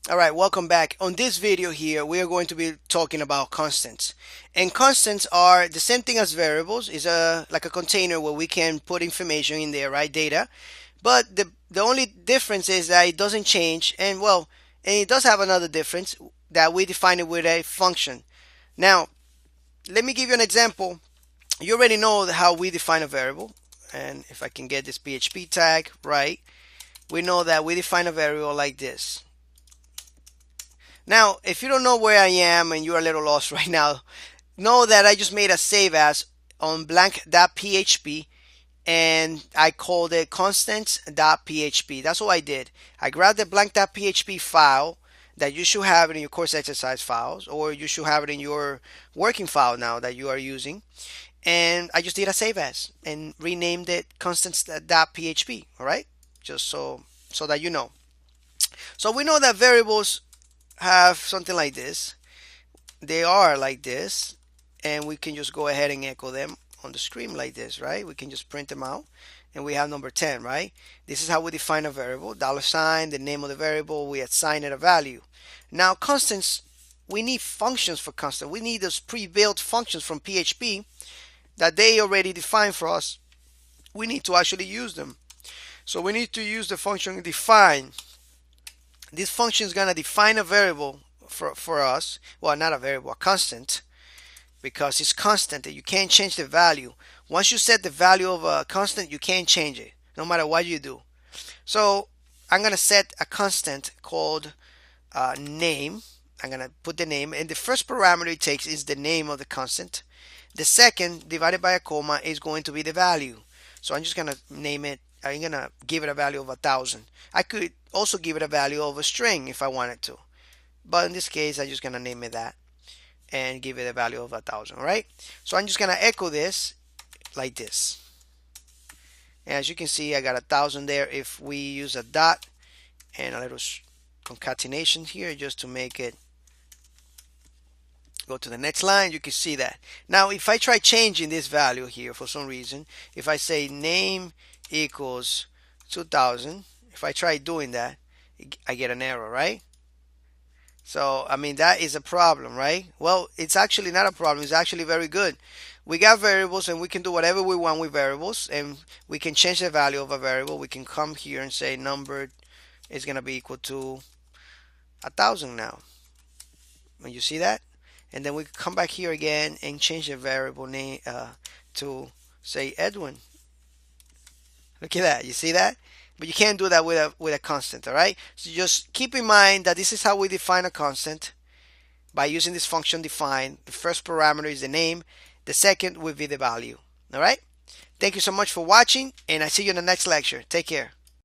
All right, welcome back. On this video here, we are going to be talking about constants. And constants are the same thing as variables. It's like a container where we can put information in there, right? Data. But the only difference is that it doesn't change. And it does have another difference that we define it with a function. Now, let me give you an example. You already know how we define a variable. And if I can get this PHP tag right, we know that we define a variable like this. Now, if you don't know where I am and you're a little lost right now, know that I just made a save as on blank.php and I called it constants.php. That's what I did. I grabbed the blank.php file that you should have it in your course exercise files, or you should have it in your working file now that you are using. And I just did a save as and renamed it constants.php. All right, just so that you know. So we know that variables have something like this. They are like this, and we can just go ahead and echo them on the screen like this, right? We can just print them out, and we have number 10, right? This is how we define a variable. $, the name of the variable, we assign it a value. Now constants, we need functions for constant. We need those pre-built functions from PHP that they already define for us. We need to actually use them. So we need to use the function define. This function is going to define a variable for us. Well, not a variable, a constant, because it's constant and you can't change the value. Once you set the value of a constant, you can't change it, no matter what you do. So I'm going to set a constant called name. I'm going to put the name, and the first parameter it takes is the name of the constant. The second, divided by a comma, is going to be the value. So I'm just going to name it. I'm going to give it a value of 1,000. I could also give it a value of a string if I wanted to. But in this case, I'm just going to name it that and give it a value of 1,000, all right? So I'm just going to echo this like this. And as you can see, I got 1,000 there. If we use a dot and a little concatenation here just to make it go to the next line, you can see that. Now, if I try changing this value here for some reason, if I say name equals 2,000, if I try doing that, I get an error, right? So, I mean, that is a problem, right? Well, it's actually not a problem. It's actually very good. We got variables and we can do whatever we want with variables, and we can change the value of a variable. We can come here and say number is going to be equal to 1,000 now. When you see that? And then we come back here again and change the variable name to say Edwin. Look at that. You see that? But you can't do that with a constant, all right? So just keep in mind that this is how we define a constant by using this function define. The first parameter is the name. The second will be the value, all right? Thank you so much for watching, and I see you in the next lecture. Take care.